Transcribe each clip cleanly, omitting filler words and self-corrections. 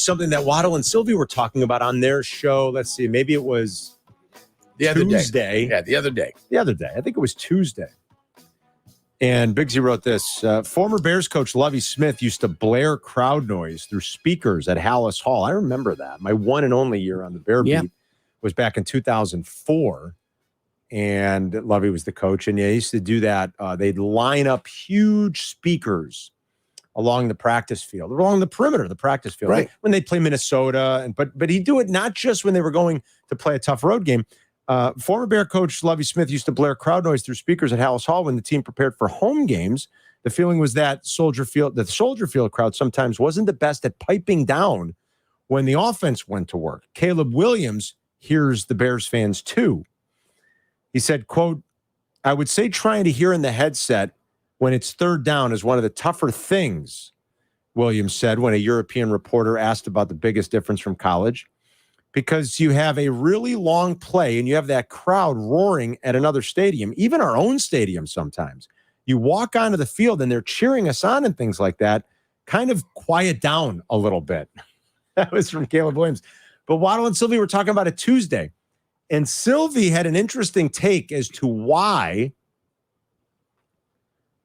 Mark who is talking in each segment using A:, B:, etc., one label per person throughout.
A: something that Waddle and Sylvie were talking about on their show. Let's see, maybe it was
B: the other
A: Tuesday.
B: Yeah, the other day.
A: The other day. I think it was Tuesday. And Biggsy wrote this. Former Bears coach Lovie Smith used to blare crowd noise through speakers at Hallis Hall. I remember that. My one and only year on the Bear beat was back in 2004. And Lovie was the coach. And he used to do that. They'd line up huge speakers along the practice field, along the perimeter of the practice field.
B: Right.
A: When they'd play Minnesota. But he'd do it not just when they were going to play a tough road game. Former Bear coach Lovie Smith used to blare crowd noise through speakers at Hallis Hall when the team prepared for home games. The feeling was that the Soldier Field crowd sometimes wasn't the best at piping down when the offense went to work. Caleb Williams hears the Bears fans too. He said, quote, I would say trying to hear in the headset when it's third down is one of the tougher things, Williams said when a European reporter asked about the biggest difference from college. Because you have a really long play and you have that crowd roaring at another stadium, even our own stadium sometimes. You walk onto the field and they're cheering us on and things like that. Kind of quiet down a little bit. That was from Caleb Williams. But Waddle and Sylvie were talking about it Tuesday. And Sylvie had an interesting take as to why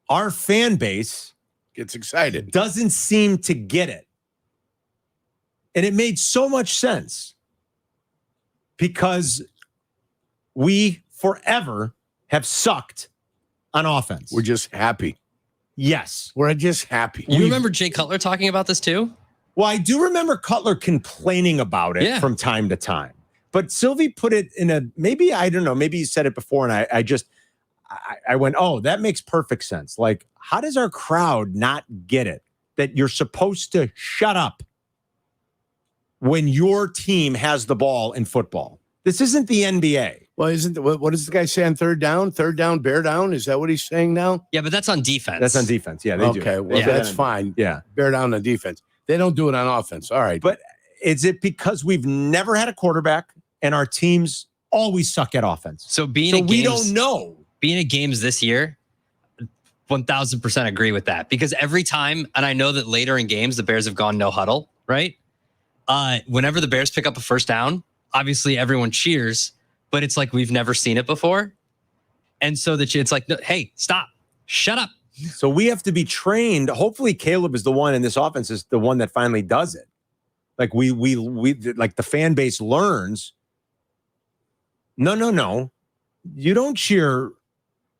A: our fan base
B: gets excited,
A: doesn't seem to get it. And it made so much sense. Because we forever have sucked on offense.
B: We're just happy.
A: Yes.
B: We're just happy.
C: You remember Jay Cutler talking about this too?
A: Well, I do remember Cutler complaining about it from time to time. But Sylvie put it in a, maybe, I don't know, maybe he said it before and I went, oh, that makes perfect sense. Like, how does our crowd not get it? That you're supposed to shut up when your team has the ball in football. This isn't the NBA.
B: Well, what does the guy say on third down? Third down, bear down? Is that what he's saying now?
C: Yeah, but that's on defense.
A: That's on defense. Yeah, they do.
B: Okay, well, that's fine.
A: Yeah.
B: Bear down on defense. They don't do it on offense. All right.
A: But is it because we've never had a quarterback and our teams always suck at offense?
C: So
A: we don't know.
C: Being at games this year, 1,000% agree with that. Because every time, and I know that later in games, the Bears have gone no huddle, right? Whenever the Bears pick up a first down, obviously everyone cheers, but it's like we've never seen it before. And so it's like, no, hey, stop, shut up.
A: So we have to be trained. Hopefully Caleb is the one in this offense is the one that finally does it. Like we like the fan base learns. No. You don't cheer.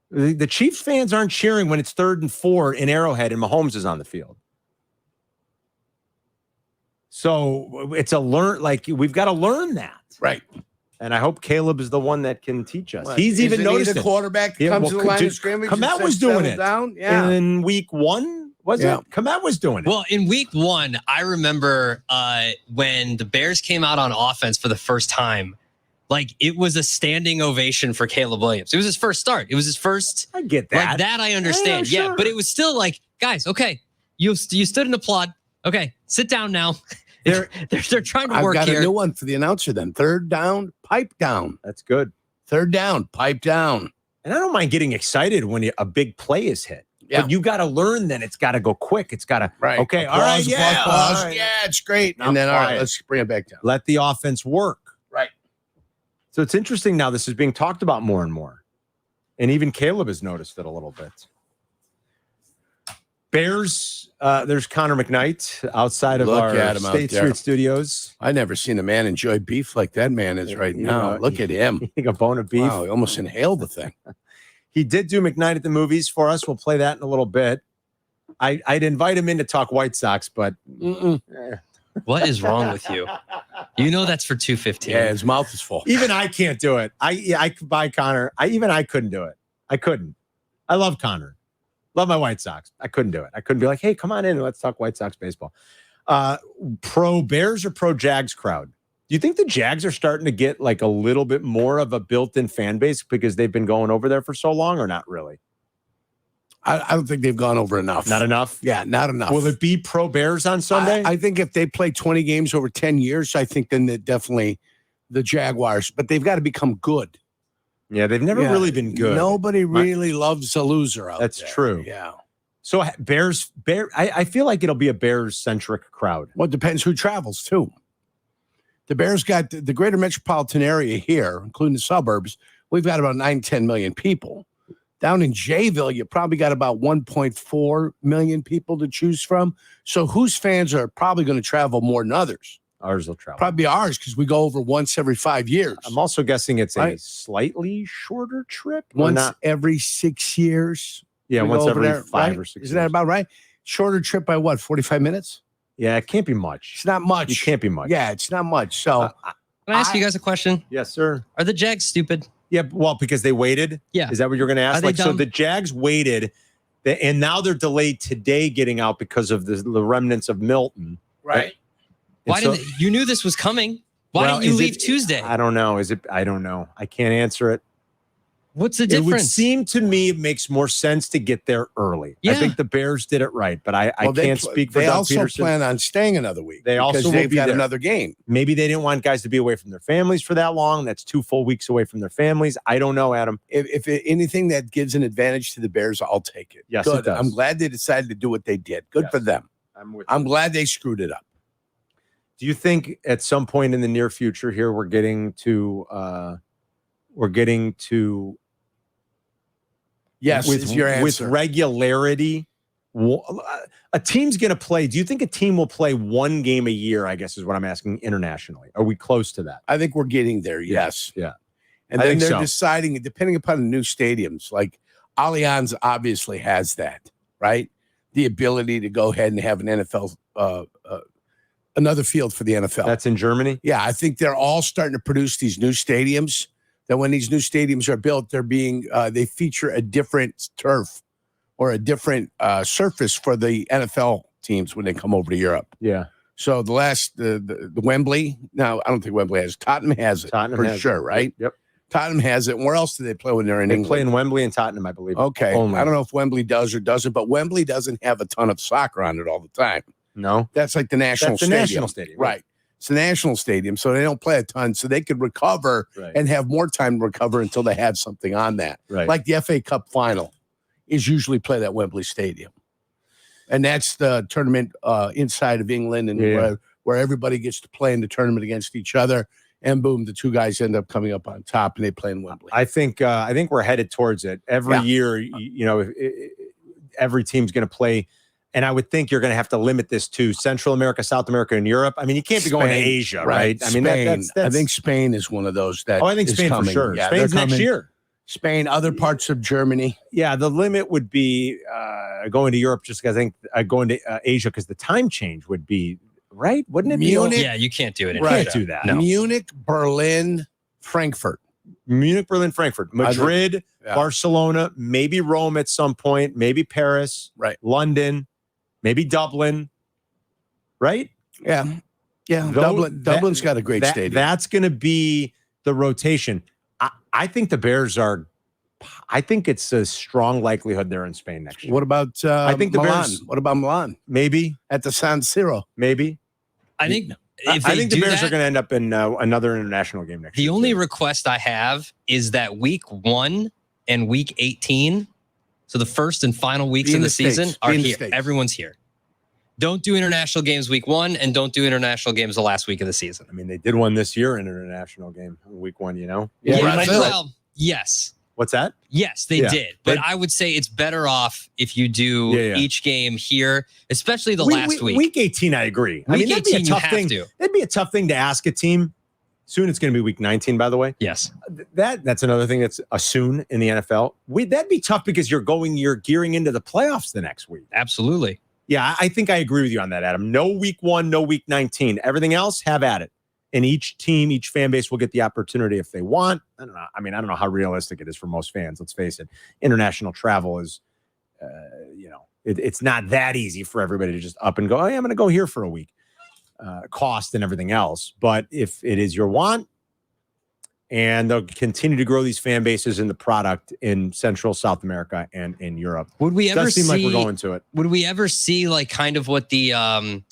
A: The Chiefs fans aren't cheering when it's 3rd and 4 in Arrowhead and Mahomes is on the field. So it's we've got to learn that.
B: Right.
A: And I hope Caleb is the one that can teach us.
B: Well,
A: He's even noticed
B: the quarterback comes to the line of scrimmage.
A: Komet was doing it.
B: Down? Yeah.
A: In week 1, was it? Komet was doing it.
C: Well, in week 1, I remember when the Bears came out on offense for the first time, like it was a standing ovation for Caleb Williams. It was his first start. It was his first.
A: I get that.
C: Like that I understand.
A: Yeah,
C: yeah,
A: sure.
C: but it was still like, guys, okay, you stood and applaud. Okay, sit down now. They're trying to work here.
B: I've got a new one for the announcer then. Third down, pipe down.
A: That's good.
B: Third down, pipe down.
A: And I don't mind getting excited when a big play is hit.
B: Yeah.
A: But you got to learn then it's got to go quick. It's got to, okay,
B: applause,
A: all right, yeah.
B: applause.
A: All right.
B: Yeah, it's great.
A: Now
B: And then, all right,
A: quiet.
B: let's bring it back down.
A: Let the offense work.
B: Right.
A: So it's interesting now this is being talked about more and more. And even Caleb has noticed it a little bit. Bears, there's Connor McKnight outside of our State Street studios.
B: I never seen a man enjoy beef like that man is right now. Look at him.
A: A bone of beef.
B: Wow, he almost inhaled the thing.
A: He did do McKnight at the movies for us. We'll play that in a little bit. I'd invite him in to talk White Sox, but
C: what is wrong with you? You know that's for $2.15.
B: Yeah, his mouth is full.
A: Even I can't do it. I could buy Connor. I couldn't do it. I couldn't. I love Connor. Love my White Sox. I couldn't do it. I couldn't be like, hey, come on in and let's talk White Sox baseball. Pro Bears or pro Jags crowd? Do you think the Jags are starting to get like a little bit more of a built-in fan base because they've been going over there for so long, or not really?
B: I don't think they've gone over enough.
A: Not enough?
B: Yeah, not enough.
A: Will it be pro Bears on Sunday?
B: I think if they play 20 games over 10 years, I think then definitely the Jaguars. But they've got to become good.
A: Yeah, they've never really been good.
B: Nobody really loves a loser out there.
A: That's true.
B: Yeah.
A: So I feel like it'll be a Bears-centric crowd.
B: Well, it depends who travels, too. The Bears got the greater metropolitan area here, including the suburbs. We've got about 9-10 million people. Down in Jayville, you probably got about 1.4 million people to choose from. So whose fans are probably going to travel more than others?
A: Ours will travel.
B: Probably ours, because we go over once every 5 years.
A: I'm also guessing it's a slightly shorter trip.
B: Once every 6 years.
A: Yeah, once every
B: there,
A: 5
B: right?
A: or 6
B: Isn't that about right? Shorter trip by what, 45 minutes?
A: Yeah, it can't be much.
B: It's not much.
A: It can't be much.
B: Yeah, it's not much. So
C: Can I ask you guys a question?
A: Yes, sir.
C: Are the Jags stupid?
A: Yeah, well, because they waited.
C: Yeah.
A: Is that what you're going to ask?
C: Are they
A: So
C: dumb?
A: the Jags waited, and now they're delayed today getting out because of the remnants of Milton.
B: right.
C: Why did you knew this was coming? Why didn't you leave Tuesday?
A: I don't know. I don't know. I can't answer it.
C: What's the
A: It would
C: difference?
A: seem to me it makes more sense to get there early.
C: Yeah.
A: I think the Bears did it right, but I can't speak for
B: They
A: Doug
B: also
A: Peterson.
B: plan on staying another week.
A: They also
B: because
A: will
B: they've
A: be
B: got
A: there.
B: another game.
A: Maybe they didn't want guys to be away from their families for that long. That's 2 full weeks away from their families. I don't know, Adam.
B: If anything that gives an advantage to the Bears, I'll take it.
A: Yes,
B: Good.
A: it does.
B: I'm glad they decided to do what they did. Good
A: Yes.
B: for them. I'm glad they screwed it up.
A: Do you think at some point in the near future here we're getting to
B: Yes, is your answer.
A: with regularity? A team's going to play. Do you think a team will play one game a year? I guess is what I'm asking internationally. Are we close to that?
B: I think we're getting there. Yes.
A: Yeah.
B: And
A: I
B: then
A: think
B: they're
A: so.
B: deciding, depending upon the new stadiums, like Allianz obviously has that, right? The ability to go ahead and have an NFL, another field for the NFL.
A: That's in Germany.
B: Yeah, I think they're all starting to produce these new stadiums. That when these new stadiums are built, they're being they feature a different turf or a different surface for the NFL teams when they come over to Europe.
A: Yeah.
B: So the Wembley. Now I don't think Wembley has. Tottenham has it
A: Tottenham
B: for
A: has
B: sure,
A: it.
B: right?
A: Yep.
B: Tottenham has it. And where else do they play when they're in
A: They
B: England?
A: play in Wembley and Tottenham, I believe.
B: Okay,
A: Only.
B: I don't know if Wembley does or doesn't, but Wembley doesn't have a ton of soccer on it all the time.
A: No.
B: That's like the national
A: That's the
B: stadium.
A: national stadium.
B: Right. It's the national stadium, so they don't play a ton, so they could recover
A: Right.
B: and have more time to recover until they have something on that.
A: Right.
B: Like the FA Cup final is usually played at Wembley Stadium. And that's the tournament inside of England and where everybody gets to play in the tournament against each other. And boom, the two guys end up coming up on top and they play in Wembley.
A: I think we're headed towards it. Every year, every team's going to play. And I would think you're going to have to limit this to Central America, South America, and Europe. I mean, you can't be going to Asia, right? I mean,
B: Spain.
A: that's
B: I think Spain is one of those that.
A: I think
B: is
A: Spain
B: coming.
A: for sure.
B: Yeah,
A: Spain's
B: they're
A: next
B: coming.
A: year.
B: Spain, other parts of Germany.
A: Yeah, the limit would be going to Europe just because I think going to Asia because the time change would be, right? Wouldn't it
B: Munich?
A: be?
C: Yeah, you can't do it.
A: You can't do that.
C: No.
B: Munich, Berlin, Frankfurt.
A: Munich, Berlin, Frankfurt, Madrid,
B: yeah.
A: Barcelona, maybe Rome at some point, maybe Paris,
B: Right.
A: London, maybe Dublin, right?
B: Yeah. Yeah. Dublin's got a great stadium.
A: That's going to be the rotation. I think the Bears are. I think it's a strong likelihood they're in Spain next year.
B: What about
A: I think the
B: Milan?
A: Bears-
B: What about Milan
A: Maybe,
B: at the San Siro?
A: maybe.
C: I think
A: I
C: if they
A: think the
C: do
A: Bears
C: that,
A: are going to end up in another international game next
C: the
A: year.
C: only
A: too.
C: request I have is that week 1 and week 18, so the first and final weeks
B: Be
C: of
B: in
C: the
B: the States.
C: season,
B: Be
C: are
B: in the
C: here.
B: States.
C: Everyone's here. Don't do international games week 1 and don't do international games the last week of the season.
A: I mean, they did one this year, an international game, week 1. You know,
B: Yeah,
C: Well,
B: Brazil.
C: yes.
A: what's that?
C: Yes, they
A: Yeah.
C: did. But
A: They-
C: I would say it's better off if you do
A: Yeah.
C: each game here, especially the last week.
A: Week 18, I agree. I mean,
C: Week
A: that'd be a
C: 18, you
A: tough
C: have
A: thing.
C: to.
A: That'd be a tough thing to ask a team. Soon it's going to be week 19, by the way.
C: Yes.
A: That's another thing that's a soon in the NFL. That'd be tough because you're gearing into the playoffs the next week.
C: Absolutely.
A: Yeah, I think I agree with you on that, Adam. No week 1, no week 19. Everything else, have at it. And each team, each fan base will get the opportunity if they want. I don't know. I mean, I don't know how realistic it is for most fans. Let's face it. International travel is, it's not that easy for everybody to just up and go, oh, yeah, I'm going to go here for a week. Cost and everything else. But if it is your want, and they'll continue to grow these fan bases in the product in Central, South America, and in Europe.
C: Would we ever
A: Does seem
C: see
A: like we're going to it.
C: Would we ever see like kind of what the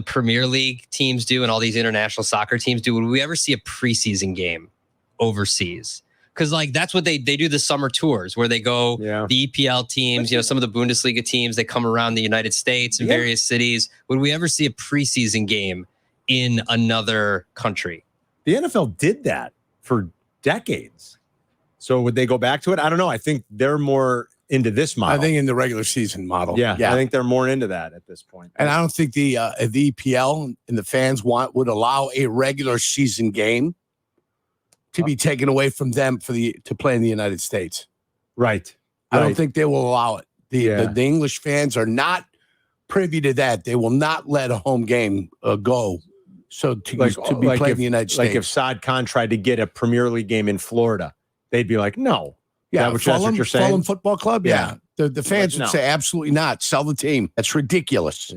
C: Premier League teams do and all these international soccer teams do? Would we ever see a preseason game overseas? Because like that's what they do the summer tours where they go the EPL teams, some of the Bundesliga teams, they come around the United States in various cities. Would we ever see a preseason game in another country?
A: The NFL did that for decades. So would they go back to it? I don't know. I think they're more into this model.
B: I think in the regular season model.
A: Yeah. I think they're more into that at this point.
B: And I don't think the EPL and the fans would allow a regular season game to be taken away from them to play in the United States.
A: Right.
B: I don't think they will allow it. The English fans are not privy to that. They will not let a home game go. So to be played in the United States.
A: Like if Saad Khan tried to get a Premier League game in Florida, they'd be like, no.
B: Yeah,
A: that's what you're saying?
B: Fulham Football Club, yeah. The fans would say absolutely not. Sell the team. That's ridiculous.